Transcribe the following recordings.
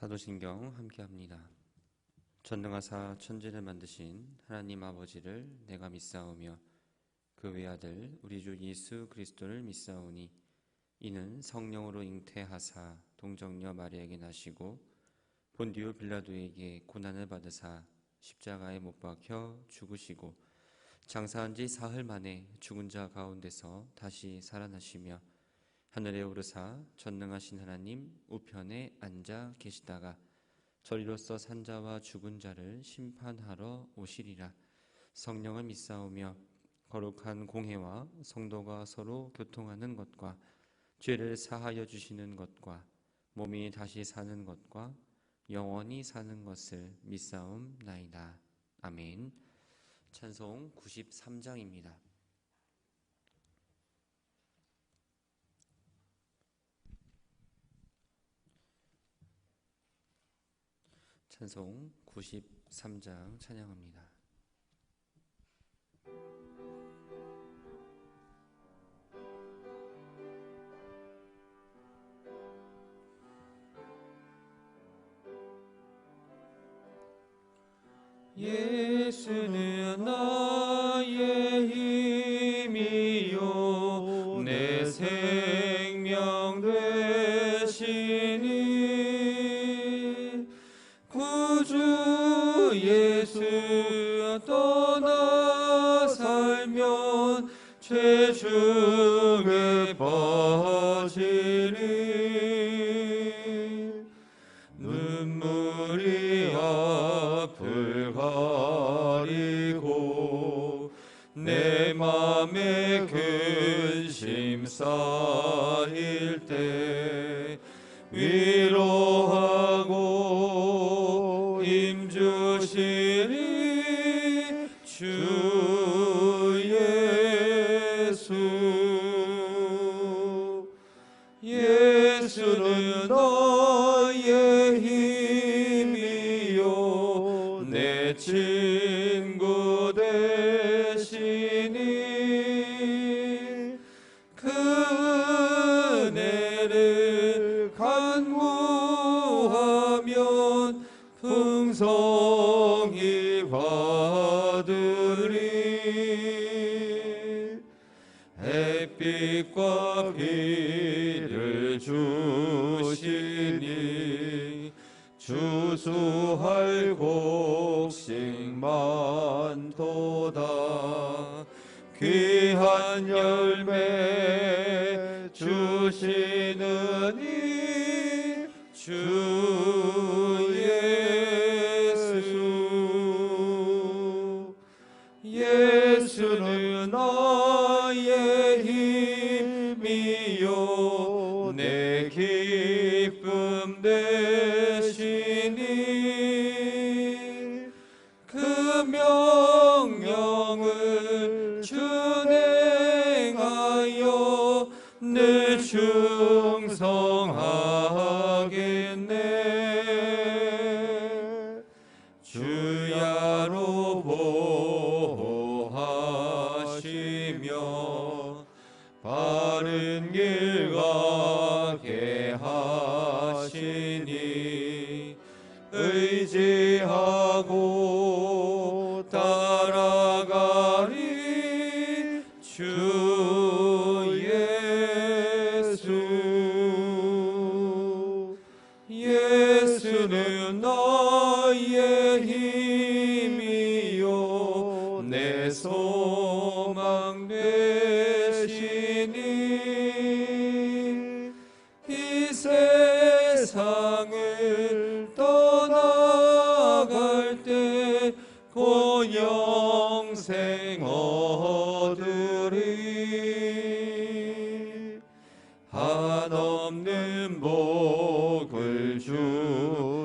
사도신경 함께합니다. 전능하사 천지를 만드신 하나님 아버지를 내가 믿사오며 그 외아들 우리 주 예수 그리스도를 믿사오니 이는 성령으로 잉태하사 동정녀 마리아에게 나시고 본디오 빌라도에게 고난을 받으사 십자가에 못 박혀 죽으시고 장사한 지 사흘 만에 죽은 자 가운데서 다시 살아나시며 하늘에 오르사 전능하신 하나님 우편에 앉아 계시다가 저리로서 산 자와 죽은 자를 심판하러 오시리라. 성령을 믿사오며 거룩한 공회와 성도가 서로 교통하는 것과 죄를 사하여 주시는 것과 몸이 다시 사는 것과 영원히 사는 것을 믿사옵나이다. 아멘. 찬송 93장입니다. 찬송 93장 찬양합니다. 예수는 나의 힘이요 내 생명 되시니 구주 예수 떠나 살면 죄 중에 빠지리 눈물이 앞을 가리고 내 맘에 근심 쌓일 때 위로하고 힘주시니 주 예수. 예수는 너의 힘이요 내 친구 되시니 그 은혜를 간구하면 풍성히 받으리. 햇빛과 비를 주시니 주수할 곡식 많도다. 귀한 열매 주시느니 주 예수. 예수는 나의 힘이요 내 기쁨 되시니 그 명령을 준행하여 늘 충성하겠네. 주야로 보호하시며 바른 길 가게 하시니 의지하고 따라가리 주 예수. 예수는 나의 힘이요 내 소망 되시니 이 세상을 떠나갈 때 곧 영생 얻으리. 한없는 복을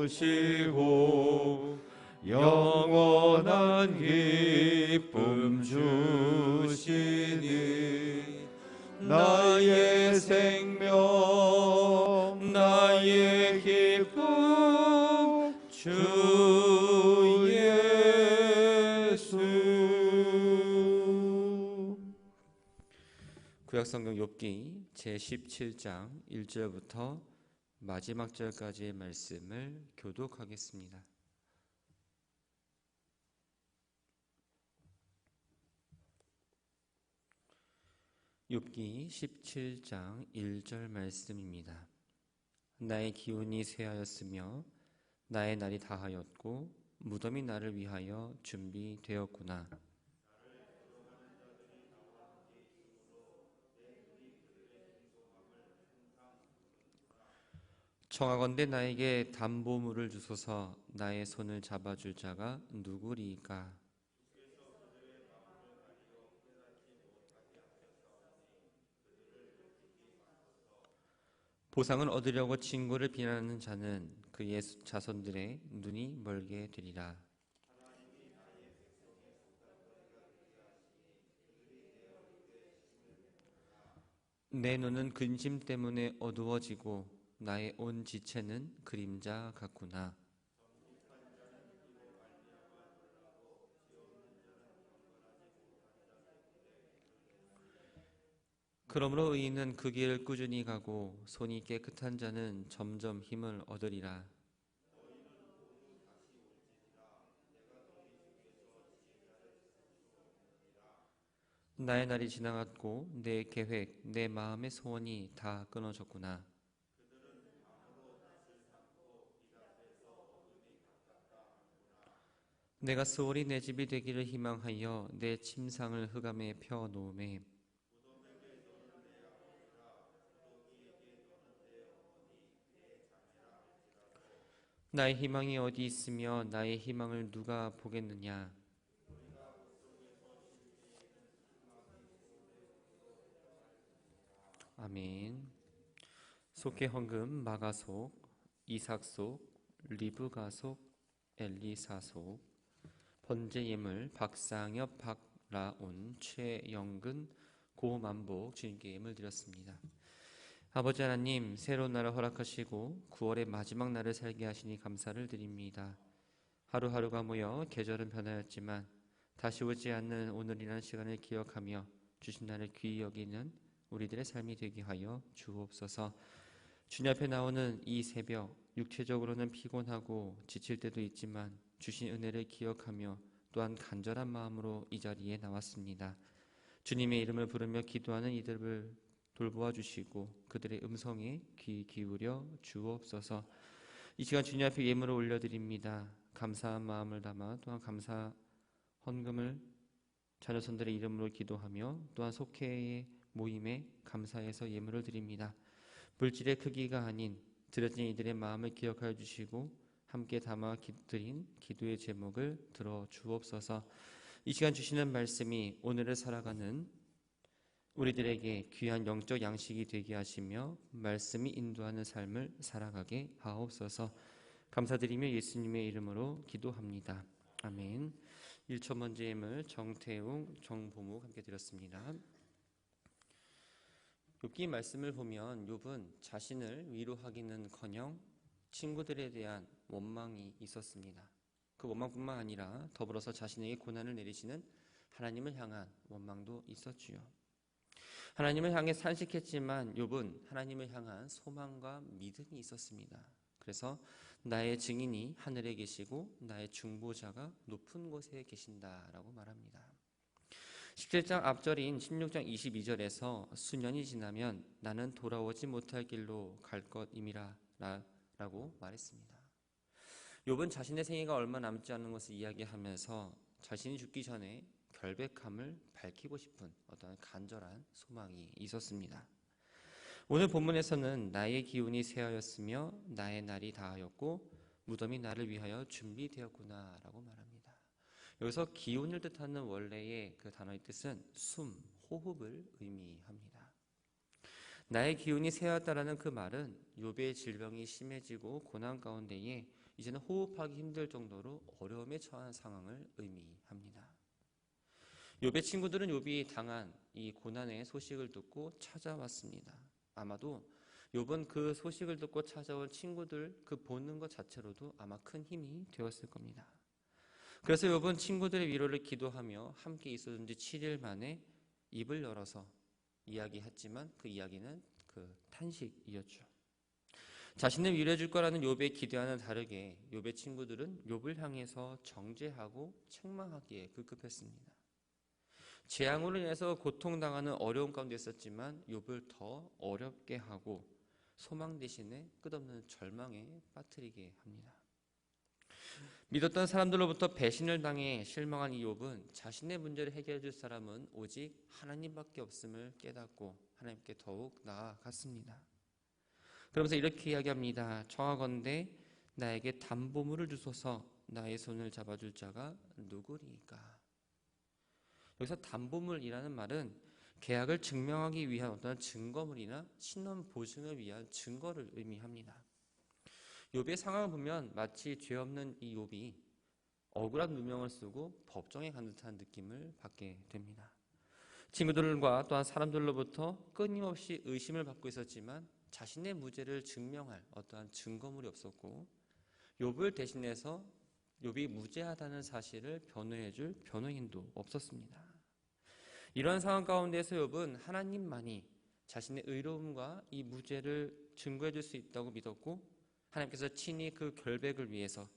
주시고 영원한 기쁨 주시니 나의 생명 나의 기쁨 주 예수. 구약성경 욥기 제17장 1절부터 마지막 절까지의 말씀을 교독하겠습니다. 욥기 17장 1절 말씀입니다. 나의 기운이 쇠하였으며 나의 날이 다하였고 무덤이 나를 위하여 준비되었구나. 청하건대 나에게 담보물을 주소서. 나의 손을 잡아줄 자가 누구리까? 보상을 얻으려고 친구를 비난하는 자는 그의 자손들의 눈이 멀게 되리라. 내 눈은 근심 때문에 어두워지고 나의 온 지체는 그림자 같구나. 그러므로 의인은 그 길을 꾸준히 가고 손이 깨끗한 자는 점점 힘을 얻으리라. 나의 날이 지나갔고 내 계획, 내 마음의 소원이 다 끊어졌구나. 내가 수월이 내 집이 되기를 희망하여 내 침상을 흑암에 펴 놓음에 나의 희망이 어디 있으며 나의 희망을 누가 보겠느냐. 아멘. 속해 헌금 마가속, 이삭속, 리브가속, 엘리사속, 번제 예물 박상엽, 박라온, 최영근, 고만복 주님께 예물 드렸습니다. 아버지 하나님, 새로운 날을 허락하시고 9월의 마지막 날을 살게 하시니 감사를 드립니다. 하루하루가 모여 계절은 변하였지만 다시 오지 않는 오늘이라는 시간을 기억하며 주신 날을 귀히 여기는 우리들의 삶이 되게 하여 주옵소서. 주님 앞에 나오는 이 새벽, 육체적으로는 피곤하고 지칠 때도 있지만 주신 은혜를 기억하며 또한 간절한 마음으로 이 자리에 나왔습니다. 주님의 이름을 부르며 기도하는 이들을 돌보아 주시고 그들의 음성에 귀 기울여 주옵소서. 이 시간 주님 앞에 예물을 올려드립니다. 감사한 마음을 담아 또한 감사 헌금을 자녀손들의 이름으로 기도하며 또한 속회의 모임에 감사해서 예물을 드립니다. 물질의 크기가 아닌 드려진 이들의 마음을 기억하여 주시고 함께 담아 드린 기도의 제목을 들어 주옵소서. 이 시간 주시는 말씀이 오늘을 살아가는 우리들에게 귀한 영적 양식이 되게 하시며 말씀이 인도하는 삶을 살아가게 하옵소서. 감사드리며 예수님의 이름으로 기도합니다. 아멘. 1초 번째 예물 정태웅, 정보묵 함께 드렸습니다. 욥기 말씀을 보면 욥은 자신을 위로하기는커녕 친구들에 대한 원망이 있었습니다. 그 원망뿐만 아니라 더불어서 자신에게 고난을 내리시는 하나님을 향한 원망도 있었지요. 하나님을 향해 산식했지만 욥은 하나님을 향한 소망과 믿음이 있었습니다. 그래서 나의 증인이 하늘에 계시고 나의 중보자가 높은 곳에 계신다라고 말합니다. 17장 앞절인 16장 22절에서 수년이 지나면 나는 돌아오지 못할 길로 갈 것임이라 라고 말했습니다. 욥은 자신의 생애가 얼마 남지 않은 것을 이야기하면서 자신이 죽기 전에 결백함을 밝히고 싶은 어떤 간절한 소망이 있었습니다. 오늘 본문에서는 나의 기운이 쇠하였으며 나의 날이 다하였고 무덤이 나를 위하여 준비되었구나 라고 말합니다. 여기서 기운을 뜻하는 원래의 그 단어의 뜻은 숨, 호흡을 의미합니다. 나의 기운이 쇠하였다라는 그 말은 욥의 질병이 심해지고 고난 가운데에 이제는 호흡하기 힘들 정도로 어려움에 처한 상황을 의미합니다. 욥의 친구들은 욥이 당한 이 고난의 소식을 듣고 찾아왔습니다. 아마도 욥은 그 소식을 듣고 찾아온 친구들 그 보는 것 자체로도 아마 큰 힘이 되었을 겁니다. 그래서 욥은 친구들의 위로를 기도하며 함께 있어준 지 7일 만에 입을 열어서 이야기했지만 그 이야기는 그 탄식이었죠. 자신을 위로해 줄 거라는 욥의 기대와는 다르게 욥의 친구들은 욥을 향해서 정죄하고 책망하기에 급급했습니다. 재앙으로 인해서 고통당하는 어려움 가운데 있었지만 욥을 더 어렵게 하고 소망 대신에 끝없는 절망에 빠뜨리게 합니다. 믿었던 사람들로부터 배신을 당해 실망한 이 욥은 자신의 문제를 해결해 줄 사람은 오직 하나님밖에 없음을 깨닫고 하나님께 더욱 나아갔습니다. 그러면서 이렇게 이야기합니다. 청하건대 나에게 담보물을 주소서. 나의 손을 잡아줄 자가 누구리까? 여기서 담보물이라는 말은 계약을 증명하기 위한 어떤 증거물이나 신원 보증을 위한 증거를 의미합니다. 욥의 상황을 보면 마치 죄 없는 이 욥이 억울한 누명을 쓰고 법정에 간 듯한 느낌을 받게 됩니다. 친구들과 또한 사람들로부터 끊임없이 의심을 받고 있었지만 자신의 무죄를 증명할 어떠한 증거물이 없었고 욥을 대신해서 욥이 무죄하다는 사실을 변호해줄 변호인도 없었습니다. 이런 상황 가운데서 욥은 하나님만이 자신의 의로움과 이 무죄를 증거해줄 수 있다고 믿었고 하나님께서 친히 그 결백을 위해서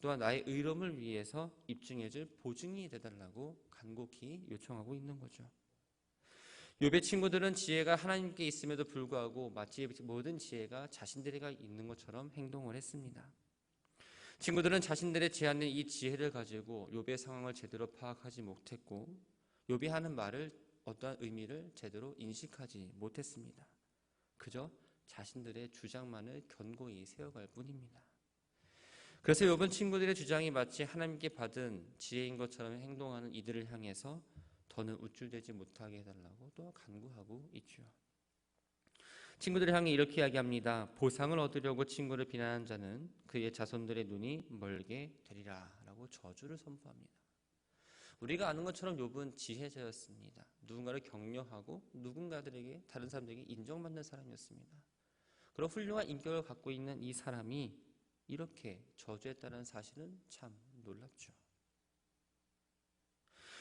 또한 나의 의로움을 위해서 입증해줄 보증이 되달라고 간곡히 요청하고 있는 거죠. 욥의 친구들은 지혜가 하나님께 있음에도 불구하고 마치 모든 지혜가 자신들에게 있는 것처럼 행동을 했습니다. 친구들은 자신들의 제안된 이 지혜를 가지고 욥의 상황을 제대로 파악하지 못했고 욥이 하는 말을 어떠한 의미를 제대로 인식하지 못했습니다. 그저 자신들의 주장만을 견고히 세워갈 뿐입니다. 그래서 욥은 친구들의 주장이 마치 하나님께 받은 지혜인 것처럼 행동하는 이들을 향해서 더는 우쭐대지 못하게 해달라고 또 간구하고 있죠. 친구들을 향해 이렇게 이야기합니다. 보상을 얻으려고 친구를 비난하는 자는 그의 자손들의 눈이 멀게 되리라 라고 저주를 선포합니다. 우리가 아는 것처럼 욥은 지혜자였습니다. 누군가를 격려하고 누군가들에게 다른 사람들에게 인정받는 사람이었습니다. 그런 훌륭한 인격을 갖고 있는 이 사람이 이렇게 저주했다는 사실은 참 놀랍죠.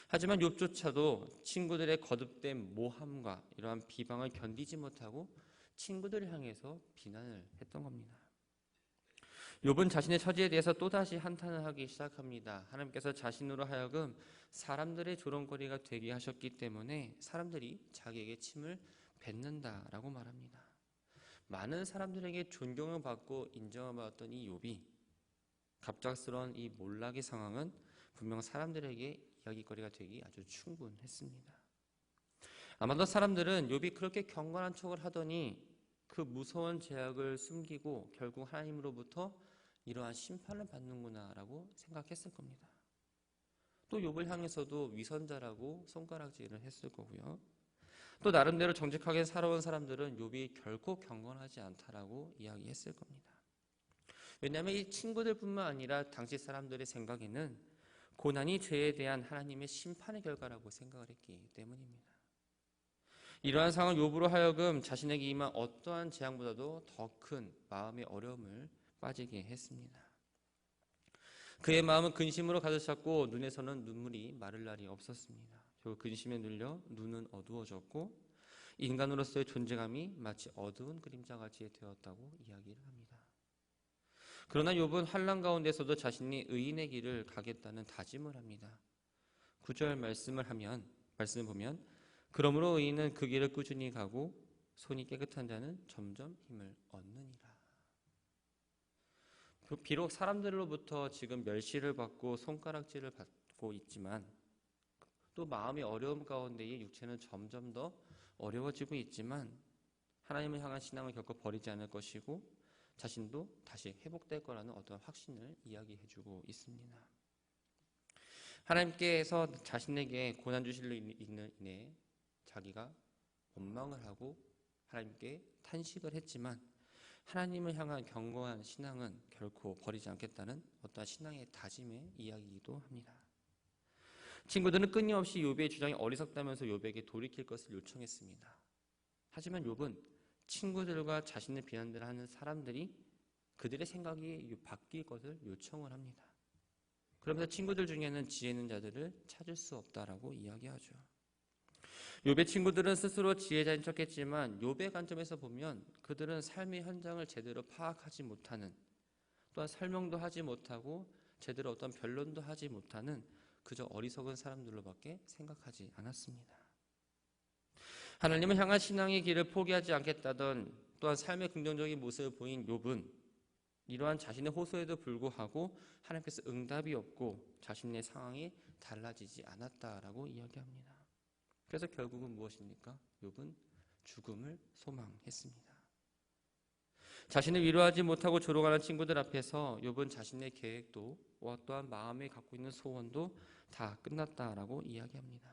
하지만 욥조차도 친구들의 거듭된 모함과 이러한 비방을 견디지 못하고 친구들을 향해서 비난을 했던 겁니다. 욥은 자신의 처지에 대해서 또다시 한탄을 하기 시작합니다. 하나님께서 자신으로 하여금 사람들의 조롱거리가 되게 하셨기 때문에 사람들이 자기에게 침을 뱉는다라고 말합니다. 많은 사람들에게 존경을 받고 인정을 받았던 이 욥이 갑작스러운 이 몰락의 상황은 분명 사람들에게 이야기거리가 되기 아주 충분했습니다. 아마도 사람들은 욥이 그렇게 경건한 척을 하더니 그 무서운 죄악을 숨기고 결국 하나님으로부터 이러한 심판을 받는구나라고 생각했을 겁니다. 또 욥을 향해서도 위선자라고 손가락질을 했을 거고요. 또 나름대로 정직하게 살아온 사람들은 욥이 결코 경건하지 않다라고 이야기했을 겁니다. 왜냐하면 이 친구들뿐만 아니라 당시 사람들의 생각에는 고난이 죄에 대한 하나님의 심판의 결과라고 생각을 했기 때문입니다. 이러한 상황을 욥으로 하여금 자신에게 임한 어떠한 재앙보다도 더 큰 마음의 어려움을 빠지게 했습니다. 그의 마음은 근심으로 가득 찼고 눈에서는 눈물이 마를 날이 없었습니다. 결국 근심에 눌려 눈은 어두워졌고 인간으로서의 존재감이 마치 어두운 그림자같이 되었다고 이야기를 합니다. 그러나 욥은 환난 가운데서도 자신이 의인의 길을 가겠다는 다짐을 합니다. 9절 말씀을 보면 그러므로 의인은 그 길을 꾸준히 가고 손이 깨끗한 자는 점점 힘을 얻느니라. 비록 사람들로부터 지금 멸시를 받고 손가락질을 받고 있지만 또 마음의 어려움 가운데에 육체는 점점 더 어려워지고 있지만 하나님을 향한 신앙을 결코 버리지 않을 것이고 자신도 다시 회복될 거라는 어떤 확신을 이야기해주고 있습니다. 하나님께서 자신에게 고난 주실로 인해 자기가 원망을 하고 하나님께 탄식을 했지만 하나님을 향한 견고한 신앙은 결코 버리지 않겠다는 어떠한 신앙의 다짐의 이야기이기도 합니다. 친구들은 끊임없이 욥의 주장이 어리석다면서 욥에게 돌이킬 것을 요청했습니다. 하지만 욥은 친구들과 자신을 비난하는 사람들이 그들의 생각이 바뀔 것을 요청을 합니다. 그러면서 친구들 중에는 지혜 있는 자들을 찾을 수 없다라고 이야기하죠. 욥의 친구들은 스스로 지혜자인 척했지만 욥의 관점에서 보면 그들은 삶의 현장을 제대로 파악하지 못하는, 또한 설명도 하지 못하고 제대로 어떤 변론도 하지 못하는 그저 어리석은 사람들로밖에 생각하지 않았습니다. 하나님을 향한 신앙의 길을 포기하지 않겠다던, 또한 삶의 긍정적인 모습을 보인 욥은 이러한 자신의 호소에도 불구하고 하나님께서 응답이 없고 자신의 상황이 달라지지 않았다라고 이야기합니다. 그래서 결국은 무엇입니까? 욥은 죽음을 소망했습니다. 자신을 위로하지 못하고 조롱하는 친구들 앞에서 욥은 자신의 계획도 또한 마음에 갖고 있는 소원도 다 끝났다라고 이야기합니다.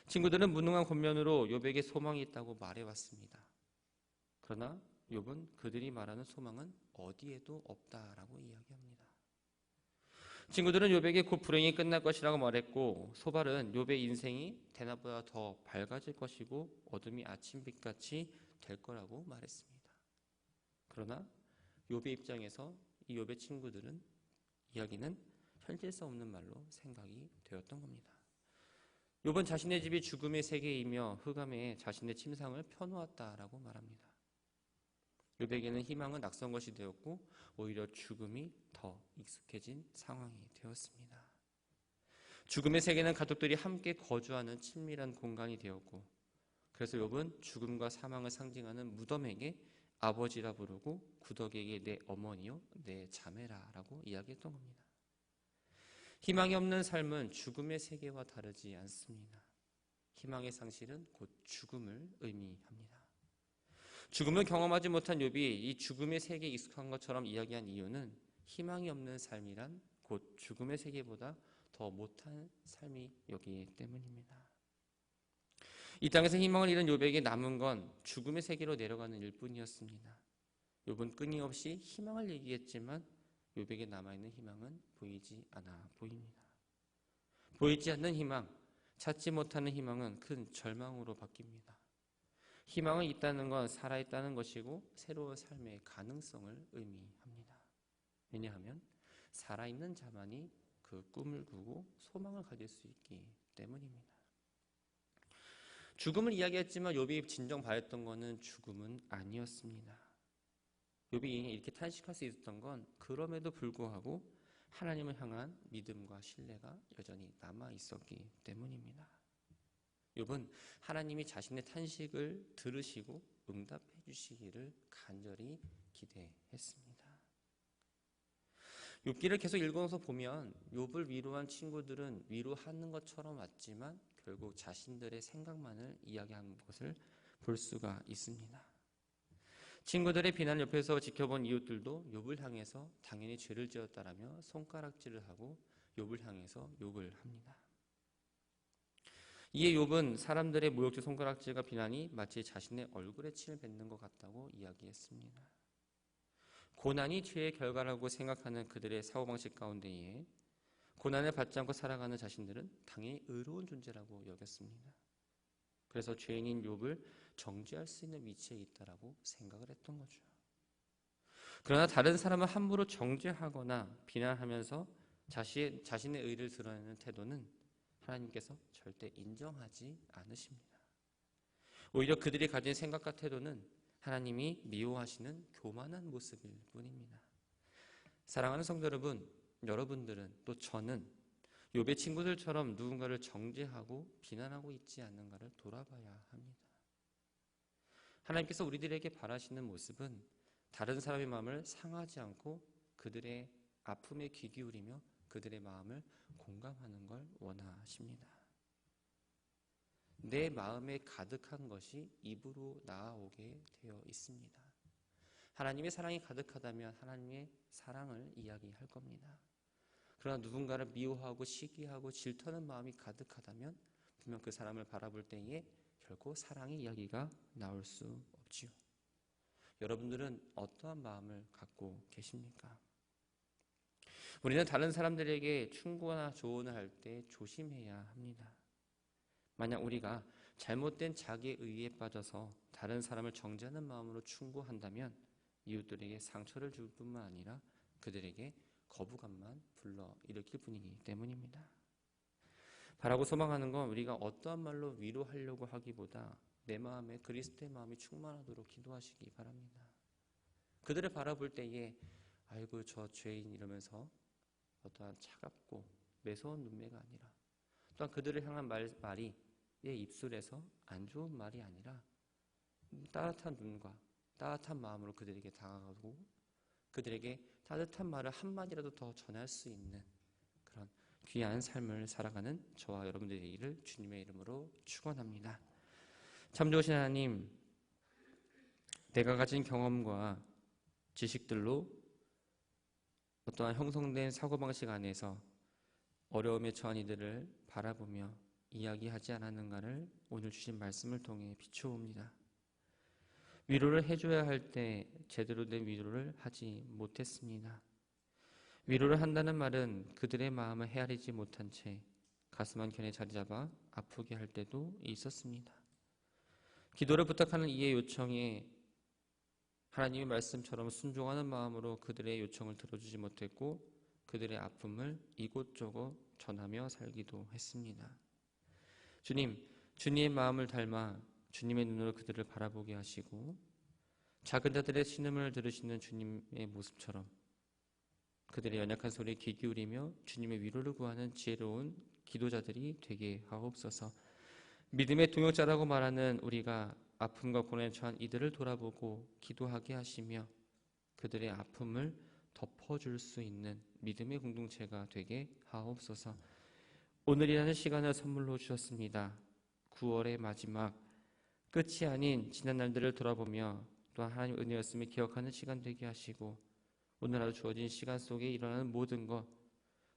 친구들은 무능한 권면으로 욥에게 소망이 있다고 말해왔습니다. 그러나 욥은 그들이 말하는 소망은 어디에도 없다라고 이야기합니다. 친구들은 욥에게 곧 불행이 끝날 것이라고 말했고, 소발은 욥의 인생이 대낮보다 더 밝아질 것이고 어둠이 아침빛같이 될 거라고 말했습니다. 그러나 욥의 입장에서 이 욥의 친구들은 이야기는 현실성 없는 말로 생각이 되었던 겁니다. 욥은 자신의 집이 죽음의 세계이며 흑암에 자신의 침상을 펴놓았다라고 말합니다. 욥에게는 희망은 낯선 것이 되었고 오히려 죽음이 더 익숙해진 상황이 되었습니다. 죽음의 세계는 가족들이 함께 거주하는 친밀한 공간이 되었고, 그래서 욥은 죽음과 사망을 상징하는 무덤에게 아버지라 부르고 구더기에게 내 어머니요 내 자매라라고 이야기했던 겁니다. 희망이 없는 삶은 죽음의 세계와 다르지 않습니다. 희망의 상실은 곧 죽음을 의미합니다. 죽음을 경험하지 못한 욥이 이 죽음의 세계에 익숙한 것처럼 이야기한 이유는 희망이 없는 삶이란 곧 죽음의 세계보다 더 못한 삶이 여기에 때문입니다. 이 땅에서 희망을 잃은 욥에게 남은 건 죽음의 세계로 내려가는 일뿐이었습니다. 욥은 끊임없이 희망을 얘기했지만 욥에게 남아있는 희망은 보이지 않아 보입니다. 보이지 않는 희망, 찾지 못하는 희망은 큰 절망으로 바뀝니다. 희망이 있다는 건 살아있다는 것이고 새로운 삶의 가능성을 의미합니다. 왜냐하면 살아있는 자만이 그 꿈을 꾸고 소망을 가질 수 있기 때문입니다. 죽음을 이야기했지만 욥이 진정 바랬던 것은 죽음은 아니었습니다. 욥이 이렇게 탄식할 수 있었던 건 그럼에도 불구하고 하나님을 향한 믿음과 신뢰가 여전히 남아 있었기 때문입니다. 욥은 하나님이 자신의 탄식을 들으시고 응답해 주시기를 간절히 기대했습니다. 욥기를 계속 읽어서 보면 욥을 위로한 친구들은 위로하는 것처럼 왔지만 결국 자신들의 생각만을 이야기한 것을 볼 수가 있습니다. 친구들의 비난을 옆에서 지켜본 이웃들도 욥을 향해서 당연히 죄를 지었다라며 손가락질을 하고 욥을 향해서 욕을 합니다. 이에 욥은 사람들의 모욕죄 손가락질과 비난이 마치 자신의 얼굴에 침을 뱉는 것 같다고 이야기했습니다. 고난이 죄의 결과라고 생각하는 그들의 사고방식 가운데에 고난을 받지 않고 살아가는 자신들은 당연히 의로운 존재라고 여겼습니다. 그래서 죄인인 욥을 정죄할 수 있는 위치에 있다라고 생각을 했던 거죠. 그러나 다른 사람을 함부로 정죄하거나 비난하면서 자신의 의를 드러내는 태도는 하나님께서 절대 인정하지 않으십니다. 오히려 그들이 가진 생각과 태도는 하나님이 미워하시는 교만한 모습일 뿐입니다. 사랑하는 성도 여러분, 여러분들은 또 저는 욥의 친구들처럼 누군가를 정죄하고 비난하고 있지 않는가를 돌아봐야 합니다. 하나님께서 우리들에게 바라시는 모습은 다른 사람의 마음을 상하지 않고 그들의 아픔에 귀 기울이며 그들의 마음을 공감하는 걸 원하십니다. 내 마음에 가득한 것이 입으로 나아오게 되어 있습니다. 하나님의 사랑이 가득하다면 하나님의 사랑을 이야기할 겁니다. 그러나 누군가를 미워하고 시기하고 질투하는 마음이 가득하다면 분명 그 사람을 바라볼 때에 결코 사랑의 이야기가 나올 수 없지요. 여러분들은 어떠한 마음을 갖고 계십니까? 우리는 다른 사람들에게 충고나 조언을 할 때 조심해야 합니다. 만약 우리가 잘못된 자기의 의에 빠져서 다른 사람을 정죄하는 마음으로 충고한다면 이웃들에게 상처를 줄 뿐만 아니라 그들에게 거부감만 불러일으킬 뿐이기 때문입니다. 바라고 소망하는 건 우리가 어떠한 말로 위로하려고 하기보다 내 마음에 그리스도의 마음이 충만하도록 기도하시기 바랍니다. 그들을 바라볼 때에 아이고 저 죄인 이러면서 어떠한 차갑고 매서운 눈매가 아니라, 또한 그들을 향한 말이 내 입술에서 안 좋은 말이 아니라 따뜻한 눈과 따뜻한 마음으로 그들에게 다가가고 그들에게 따뜻한 말을 한마디라도 더 전할 수 있는 그런 귀한 삶을 살아가는 저와 여러분들이 되기를 주님의 이름으로 축원합니다. 참 좋으신 하나님, 내가 가진 경험과 지식들로 어떠한 형성된 사고방식 안에서 어려움에 처한 이들을 바라보며 이야기하지 않았는가를 오늘 주신 말씀을 통해 비추옵니다. 위로를 해줘야 할 때 제대로 된 위로를 하지 못했습니다. 위로를 한다는 말은 그들의 마음을 헤아리지 못한 채 가슴 한켠에 자리 잡아 아프게 할 때도 있었습니다. 기도를 부탁하는 이의 요청에 하나님의 말씀처럼 순종하는 마음으로 그들의 요청을 들어주지 못했고 그들의 아픔을 이곳저곳 전하며 살기도 했습니다. 주님, 주님의 마음을 닮아 주님의 눈으로 그들을 바라보게 하시고 작은 자들의 신음을 들으시는 주님의 모습처럼 그들의 연약한 소리에 귀 기울이며 주님의 위로를 구하는 지혜로운 기도자들이 되게 하옵소서. 믿음의 동역자라고 말하는 우리가 아픔과 고난에 처한 이들을 돌아보고 기도하게 하시며 그들의 아픔을 덮어줄 수 있는 믿음의 공동체가 되게 하옵소서. 오늘이라는 시간을 선물로 주셨습니다. 9월의 마지막, 끝이 아닌 지난 날들을 돌아보며 또한 하나님 은혜였음을 기억하는 시간 되게 하시고 오늘 하루 주어진 시간 속에 일어나는 모든 것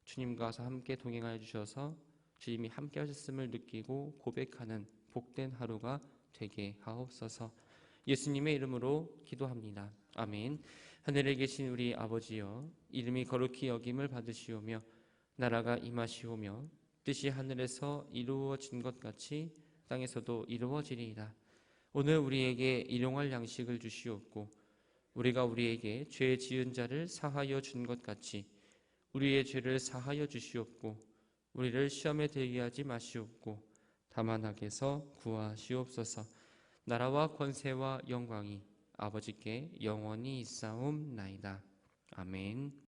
주님과 함께 동행하여 주셔서 주님이 함께 하셨음을 느끼고 고백하는 복된 하루가 되게 하옵소서. 예수님의 이름으로 기도합니다. 아멘. 하늘에 계신 우리 아버지여, 이름이 거룩히 여김을 받으시오며 나라가 임하시오며 뜻이 하늘에서 이루어진 것 같이 땅에서도 이루어지리이다. 오늘 우리에게 일용할 양식을 주시옵고 우리가 우리에게 죄 지은 자를 사하여 준 것 같이 우리의 죄를 사하여 주시옵고 우리를 시험에 들게 하지 마시옵고 다만 악에서 구하시옵소서. 나라와 권세와 영광이 아버지께 영원히 있사옵나이다. 아멘.